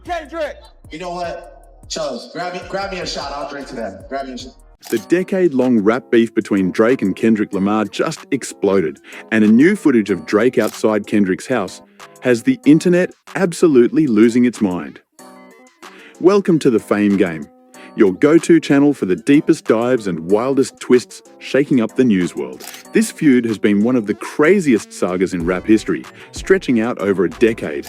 Kendrick. You know what? Chose, grab me a shot. I'll drink to that. Grab me a shot. The decade-long rap beef between Drake and Kendrick Lamar just exploded, and a new footage of Drake outside Kendrick's house has the internet absolutely losing its mind. Welcome to the Fame Game, your go-to channel for the deepest dives and wildest twists shaking up the news world. This feud has been one of the craziest sagas in rap history, stretching out over a decade.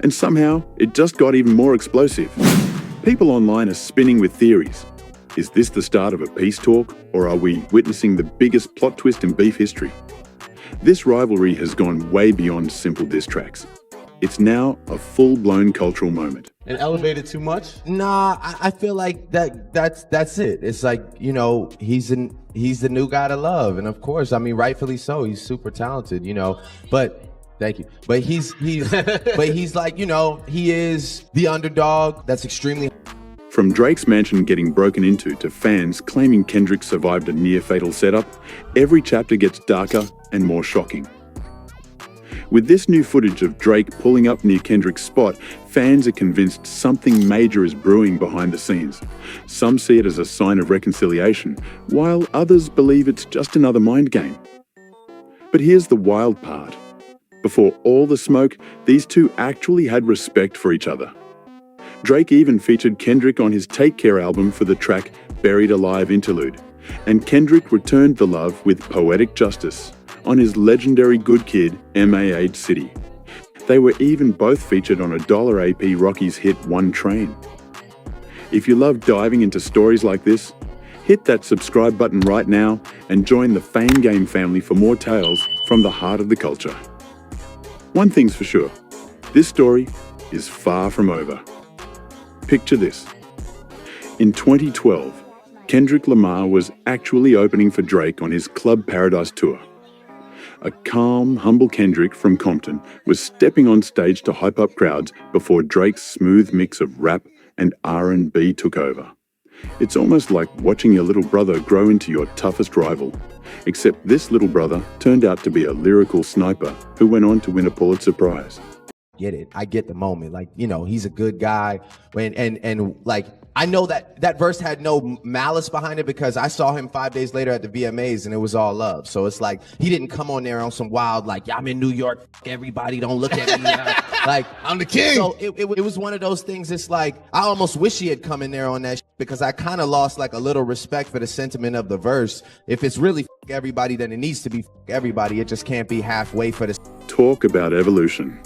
And somehow, it just got even more explosive. People online are spinning with theories. Is this the start of a peace talk, or are we witnessing the biggest plot twist in beef history? This rivalry has gone way beyond simple diss tracks. It's now a full-blown cultural moment. And elevated too much? Nah, I feel like that's it. It's like, you know, he's the new guy to love, and of course, I mean, rightfully so. He's super talented, you know. But thank you. But he's but he's like, you know, he is the underdog. That's extremely. From Drake's mansion getting broken into to fans claiming Kendrick survived a near-fatal setup, every chapter gets darker and more shocking. With this new footage of Drake pulling up near Kendrick's spot, fans are convinced something major is brewing behind the scenes. Some see it as a sign of reconciliation, while others believe it's just another mind game. But here's the wild part. Before all the smoke, these two actually had respect for each other. Drake even featured Kendrick on his Take Care album for the track Buried Alive Interlude, and Kendrick returned the love with Poetic Justice on his legendary Good Kid, M.A.H. City. They were even both featured on a $AP Rocky's hit One Train. If you love diving into stories like this, hit that subscribe button right now and join the Fame Game family for more tales from the heart of the culture. One thing's for sure, this story is far from over. Picture this. In 2012, Kendrick Lamar was actually opening for Drake on his Club Paradise tour. A calm, humble Kendrick from Compton was stepping on stage to hype up crowds before Drake's smooth mix of rap and R&B took over. It's almost like watching your little brother grow into your toughest rival. Except this little brother turned out to be a lyrical sniper who went on to win a Pulitzer Prize. Get it. I get the moment. Like, you know, he's a good guy. And like, I know that verse had no malice behind it because I saw him 5 days later at the VMAs and it was all love. So it's like, he didn't come on there on some wild, like, yeah, I'm in New York, everybody don't look at me. Like, I'm the king. So it was one of those things. It's like, I almost wish he had come in there on that because I kind of lost like a little respect for the sentiment of the verse. If it's really everybody, then it needs to be everybody. It just can't be halfway for this. Talk about evolution.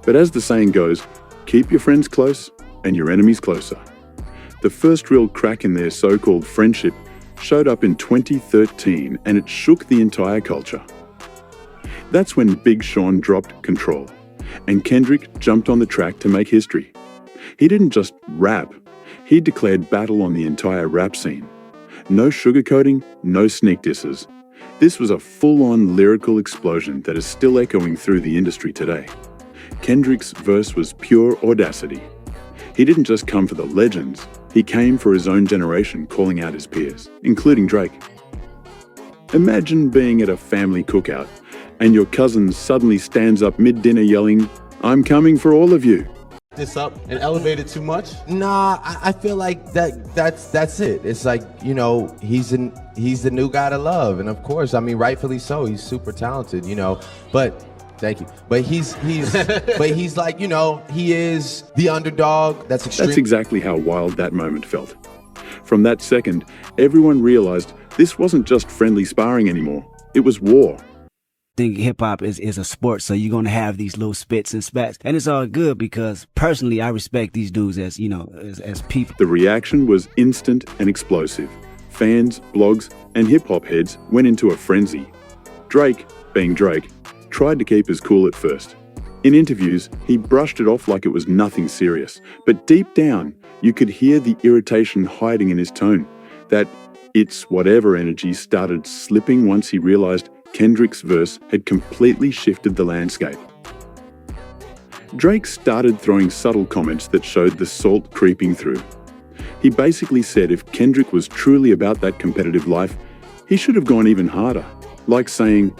But as the saying goes, keep your friends close and your enemies closer. The first real crack in their so-called friendship showed up in 2013 and it shook the entire culture. That's when Big Sean dropped Control and Kendrick jumped on the track to make history. He didn't just rap, he declared battle on the entire rap scene. No sugarcoating, no sneak disses. This was a full-on lyrical explosion that is still echoing through the industry today. Kendrick's verse was pure audacity. He didn't just come for the legends, he came for his own generation, calling out his peers, including Drake. Imagine being at a family cookout and your cousin suddenly stands up mid-dinner yelling, "I'm coming for all of you." This up and elevated too much? Nah, I feel like that's it. It's like, you know, he's the new guy to love, and of course, I mean, rightfully so. He's super talented, you know. But thank you. But he's but he's like, you know, he is the underdog. That's exactly how wild that moment felt. From that second, everyone realized this wasn't just friendly sparring anymore. It was war. I think hip-hop is a sport, so you're going to have these little spits and spats. And it's all good because, personally, I respect these dudes as, you know, as people. The reaction was instant and explosive. Fans, blogs, and hip-hop heads went into a frenzy. Drake, being Drake, tried to keep his cool at first. In interviews, he brushed it off like it was nothing serious. But deep down, you could hear the irritation hiding in his tone. That it's whatever energy started slipping once he realized Kendrick's verse had completely shifted the landscape. Drake started throwing subtle comments that showed the salt creeping through. He basically said if Kendrick was truly about that competitive life, he should have gone even harder, like saying,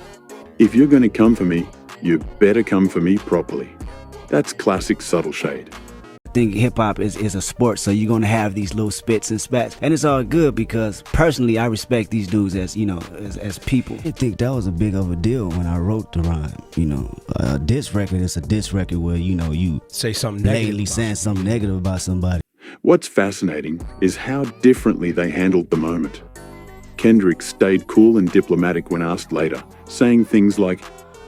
"If you're going to come for me, you better come for me properly. That's classic subtle shade. I think hip hop is a sport, so you're gonna have these little spits and spats, and it's all good because personally I respect these dudes as as people. I think that was a big of a deal when I wrote the rhyme. A diss record is a diss record where you say something blatantly saying something negative about somebody. What's fascinating is how differently they handled the moment. Kendrick stayed cool and diplomatic when asked later, saying things like,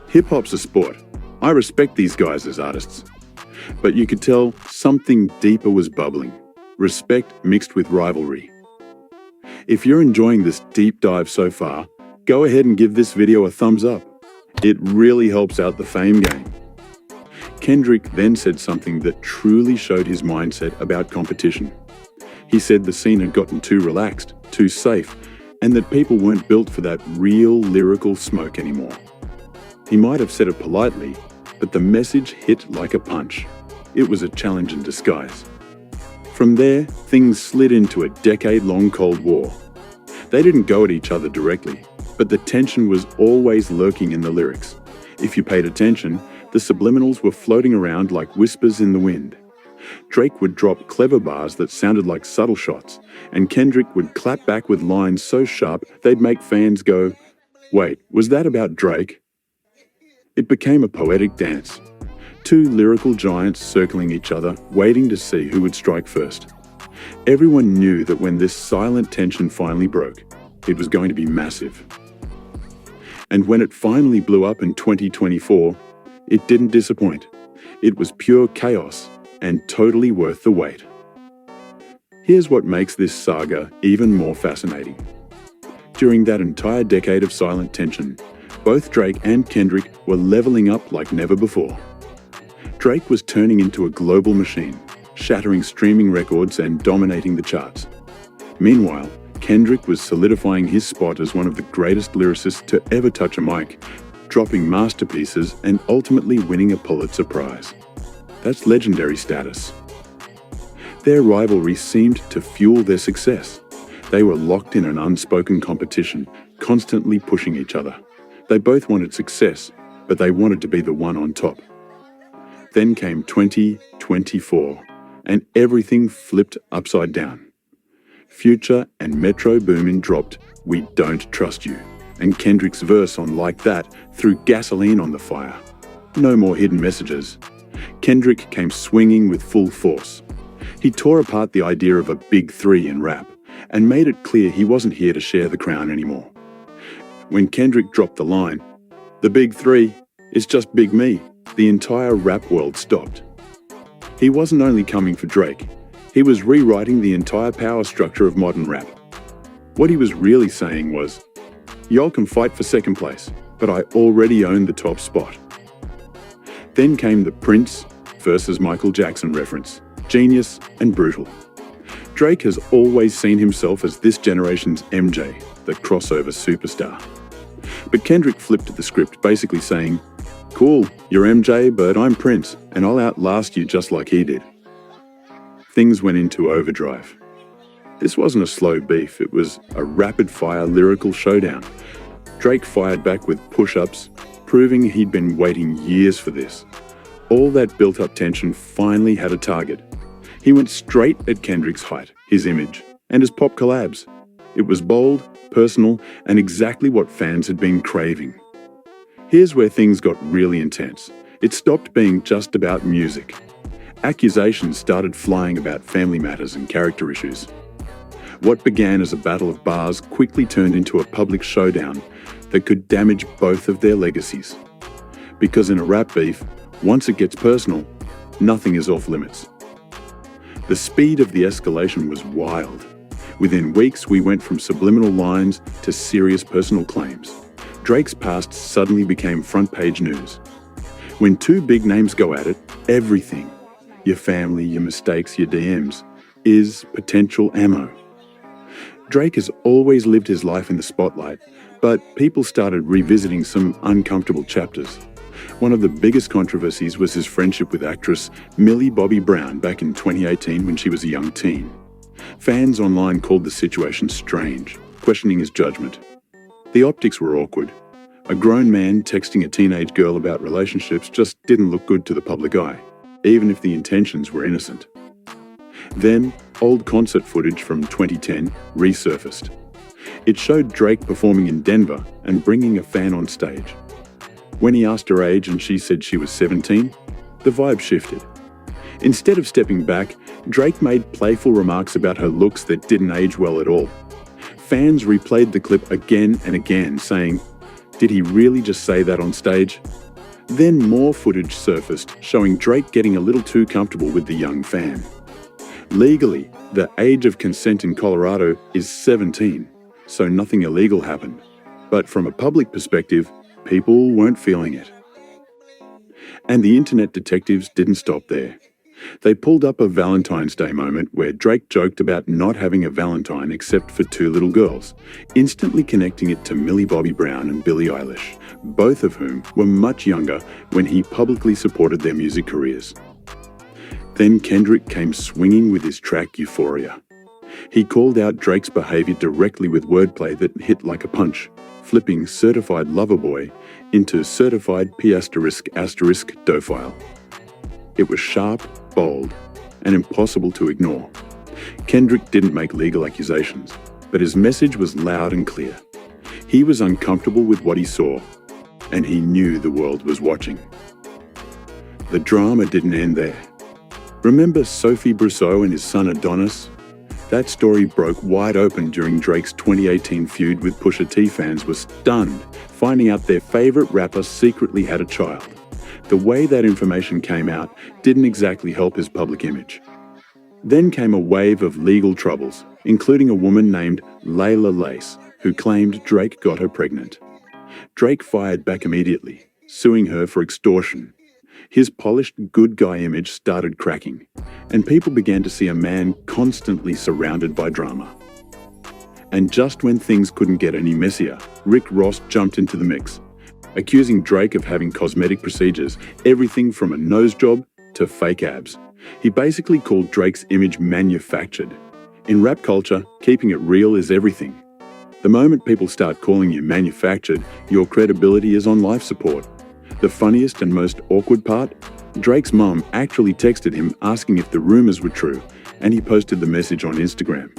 "Hip-hop's a sport. I respect these guys as artists." But you could tell something deeper was bubbling, respect mixed with rivalry. If you're enjoying this deep dive so far, go ahead and give this video a thumbs up. It really helps out the fame game. Kendrick then said something that truly showed his mindset about competition. He said the scene had gotten too relaxed, too safe, and that people weren't built for that real lyrical smoke anymore. He might have said it politely, but the message hit like a punch. It was a challenge in disguise. From there, things slid into a decade-long Cold War. They didn't go at each other directly, but the tension was always lurking in the lyrics. If you paid attention, the subliminals were floating around like whispers in the wind. Drake would drop clever bars that sounded like subtle shots, and Kendrick would clap back with lines so sharp they'd make fans go, "Wait, was that about Drake?" It became a poetic dance. Two lyrical giants circling each other, waiting to see who would strike first. Everyone knew that when this silent tension finally broke, it was going to be massive. And when it finally blew up in 2024, it didn't disappoint. It was pure chaos and totally worth the wait. Here's what makes this saga even more fascinating. During that entire decade of silent tension, both Drake and Kendrick were leveling up like never before. Drake was turning into a global machine, shattering streaming records and dominating the charts. Meanwhile, Kendrick was solidifying his spot as one of the greatest lyricists to ever touch a mic, dropping masterpieces and ultimately winning a Pulitzer Prize. That's legendary status. Their rivalry seemed to fuel their success. They were locked in an unspoken competition, constantly pushing each other. They both wanted success, but they wanted to be the one on top. Then came 2024, and everything flipped upside down. Future and Metro Boomin dropped "We Don't Trust You," and Kendrick's verse on "Like That" threw gasoline on the fire. No more hidden messages. Kendrick came swinging with full force. He tore apart the idea of a big three in rap, and made it clear he wasn't here to share the crown anymore. When Kendrick dropped the line, "The big three is just Big Me," the entire rap world stopped. He wasn't only coming for Drake, he was rewriting the entire power structure of modern rap. What he was really saying was, "Y'all can fight for second place, but I already own the top spot." Then came the Prince versus Michael Jackson reference, genius and brutal. Drake has always seen himself as this generation's MJ, the crossover superstar. But Kendrick flipped the script, basically saying, "Cool, you're MJ, but I'm Prince, and I'll outlast you just like he did." Things went into overdrive. This wasn't a slow beef, it was a rapid-fire lyrical showdown. Drake fired back with push-ups, proving he'd been waiting years for this. All that built-up tension finally had a target. He went straight at Kendrick's height, his image, and his pop collabs. It was bold, personal, and exactly what fans had been craving. Here's where things got really intense. It stopped being just about music. Accusations started flying about family matters and character issues. What began as a battle of bars quickly turned into a public showdown that could damage both of their legacies. Because in a rap beef, once it gets personal, nothing is off limits. The speed of the escalation was wild. Within weeks, we went from subliminal lines to serious personal claims. Drake's past suddenly became front-page news. When two big names go at it, everything, your family, your mistakes, your DMs, is potential ammo. Drake has always lived his life in the spotlight, but people started revisiting some uncomfortable chapters. One of the biggest controversies was his friendship with actress Millie Bobby Brown back in 2018 when she was a young teen. Fans online called the situation strange, questioning his judgment. The optics were awkward. A grown man texting a teenage girl about relationships just didn't look good to the public eye, even if the intentions were innocent. Then, old concert footage from 2010 resurfaced. It showed Drake performing in Denver and bringing a fan on stage. When he asked her age and she said she was 17, the vibe shifted. Instead of stepping back, Drake made playful remarks about her looks that didn't age well at all. Fans replayed the clip again and again, saying, "Did he really just say that on stage?" Then more footage surfaced, showing Drake getting a little too comfortable with the young fan. Legally, the age of consent in Colorado is 17, so nothing illegal happened. But from a public perspective, people weren't feeling it. And the internet detectives didn't stop there. They pulled up a Valentine's Day moment where Drake joked about not having a Valentine except for two little girls, instantly connecting it to Millie Bobby Brown and Billie Eilish, both of whom were much younger when he publicly supported their music careers. Then Kendrick came swinging with his track Euphoria. He called out Drake's behavior directly with wordplay that hit like a punch, flipping certified lover boy into certified P***dophile. It was sharp, bold, and impossible to ignore. Kendrick didn't make legal accusations, but his message was loud and clear. He was uncomfortable with what he saw, and he knew the world was watching. The drama didn't end there. Remember Sophie Brousseau and his son Adonis? That story broke wide open during Drake's 2018 feud with Pusha T. Fans were stunned, finding out their favorite rapper secretly had a child. The way that information came out didn't exactly help his public image. Then came a wave of legal troubles, including a woman named Layla Lace, who claimed Drake got her pregnant. Drake fired back immediately, suing her for extortion. His polished good guy image started cracking, and people began to see a man constantly surrounded by drama. And just when things couldn't get any messier, Rick Ross jumped into the mix, accusing Drake of having cosmetic procedures, everything from a nose job to fake abs. He basically called Drake's image manufactured. In rap culture, keeping it real is everything. The moment people start calling you manufactured, your credibility is on life support. The funniest and most awkward part? Drake's mom actually texted him asking if the rumors were true, and he posted the message on Instagram.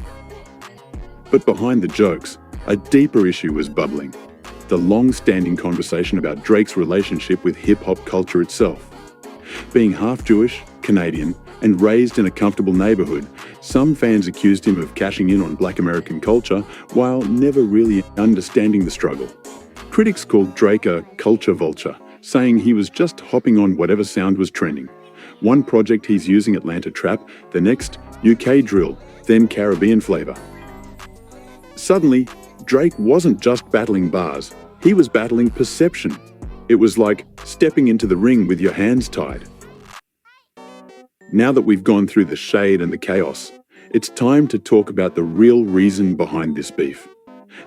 But behind the jokes, a deeper issue was bubbling. The long-standing conversation about Drake's relationship with hip-hop culture itself. Being half Jewish, Canadian, and raised in a comfortable neighborhood, some fans accused him of cashing in on Black American culture while never really understanding the struggle. Critics called Drake a culture vulture, saying he was just hopping on whatever sound was trending. One project he's using Atlanta trap, the next UK drill, then Caribbean flavor. Suddenly, Drake wasn't just battling bars, he was battling perception. It was like stepping into the ring with your hands tied. Now that we've gone through the shade and the chaos, it's time to talk about the real reason behind this beef.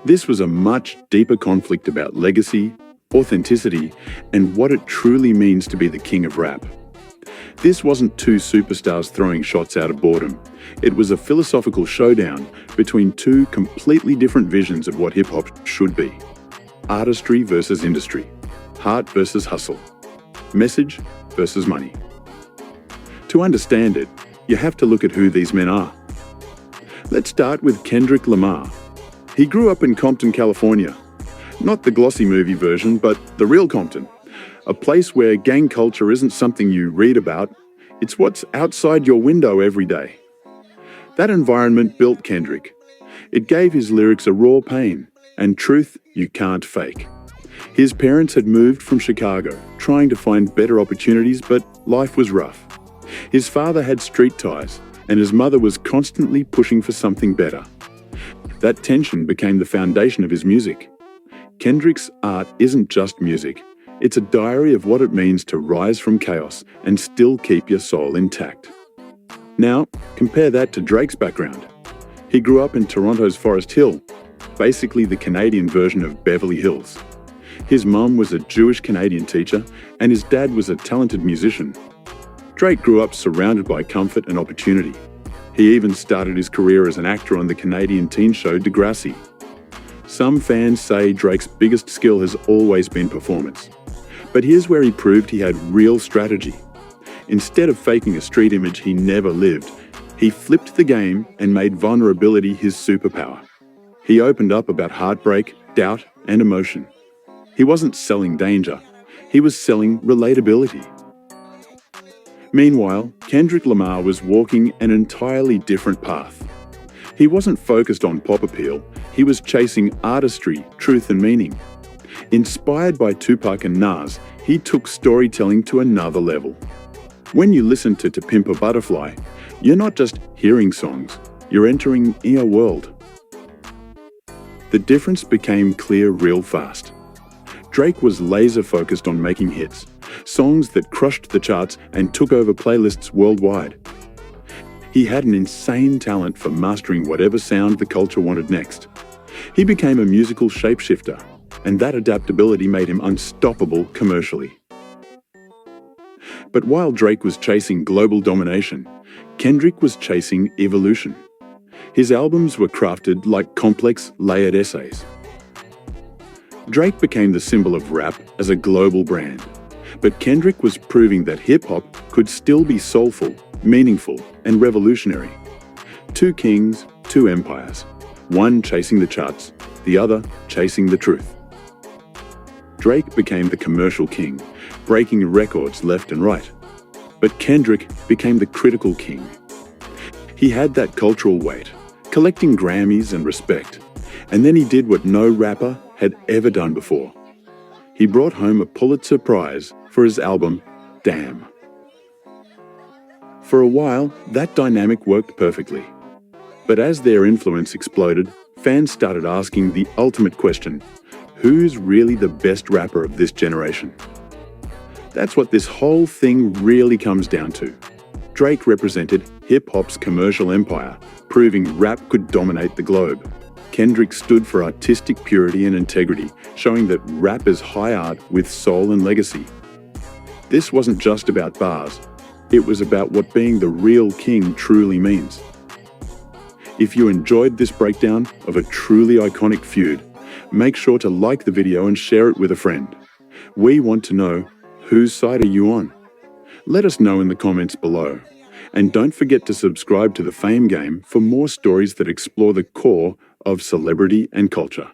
This was a much deeper conflict about legacy, authenticity, and what it truly means to be the king of rap. This wasn't two superstars throwing shots out of boredom. It was a philosophical showdown between two completely different visions of what hip-hop should be. Artistry versus industry. Heart versus hustle. Message versus money. To understand it, you have to look at who these men are. Let's start with Kendrick Lamar. He grew up in Compton, California. Not the glossy movie version, but the real Compton. A place where gang culture isn't something you read about, it's what's outside your window every day. That environment built Kendrick. It gave his lyrics a raw pain and truth you can't fake. His parents had moved from Chicago, trying to find better opportunities, but life was rough. His father had street ties, and his mother was constantly pushing for something better. That tension became the foundation of his music. Kendrick's art isn't just music. It's a diary of what it means to rise from chaos and still keep your soul intact. Now, compare that to Drake's background. He grew up in Toronto's Forest Hill, basically the Canadian version of Beverly Hills. His mum was a Jewish Canadian teacher, and his dad was a talented musician. Drake grew up surrounded by comfort and opportunity. He even started his career as an actor on the Canadian teen show Degrassi. Some fans say Drake's biggest skill has always been performance. But here's where he proved he had real strategy. Instead of faking a street image he never lived, he flipped the game and made vulnerability his superpower. He opened up about heartbreak, doubt, and emotion. He wasn't selling danger, he was selling relatability. Meanwhile, Kendrick Lamar was walking an entirely different path. He wasn't focused on pop appeal, he was chasing artistry, truth and meaning. Inspired by Tupac and Nas, he took storytelling to another level. When you listen to Pimp a Butterfly, you're not just hearing songs, you're entering a world. The difference became clear real fast. Drake was laser-focused on making hits, songs that crushed the charts and took over playlists worldwide. He had an insane talent for mastering whatever sound the culture wanted next. He became a musical shapeshifter, and that adaptability made him unstoppable commercially. But while Drake was chasing global domination, Kendrick was chasing evolution. His albums were crafted like complex, layered essays. Drake became the symbol of rap as a global brand, but Kendrick was proving that hip-hop could still be soulful, meaningful, and revolutionary. Two kings, two empires, one chasing the charts, the other chasing the truth. Drake became the commercial king, breaking records left and right. But Kendrick became the critical king. He had that cultural weight, collecting Grammys and respect, and then he did what no rapper had ever done before. He brought home a Pulitzer Prize for his album, Damn. For a while, that dynamic worked perfectly. But as their influence exploded, fans started asking the ultimate question: who's really the best rapper of this generation? That's what this whole thing really comes down to. Drake represented hip-hop's commercial empire, proving rap could dominate the globe. Kendrick stood for artistic purity and integrity, showing that rap is high art with soul and legacy. This wasn't just about bars, it was about what being the real king truly means. If you enjoyed this breakdown of a truly iconic feud, make sure to like the video and share it with a friend. We want to know, whose side are you on? Let us know in the comments below. And don't forget to subscribe to The Fame Game for more stories that explore the core of celebrity and culture.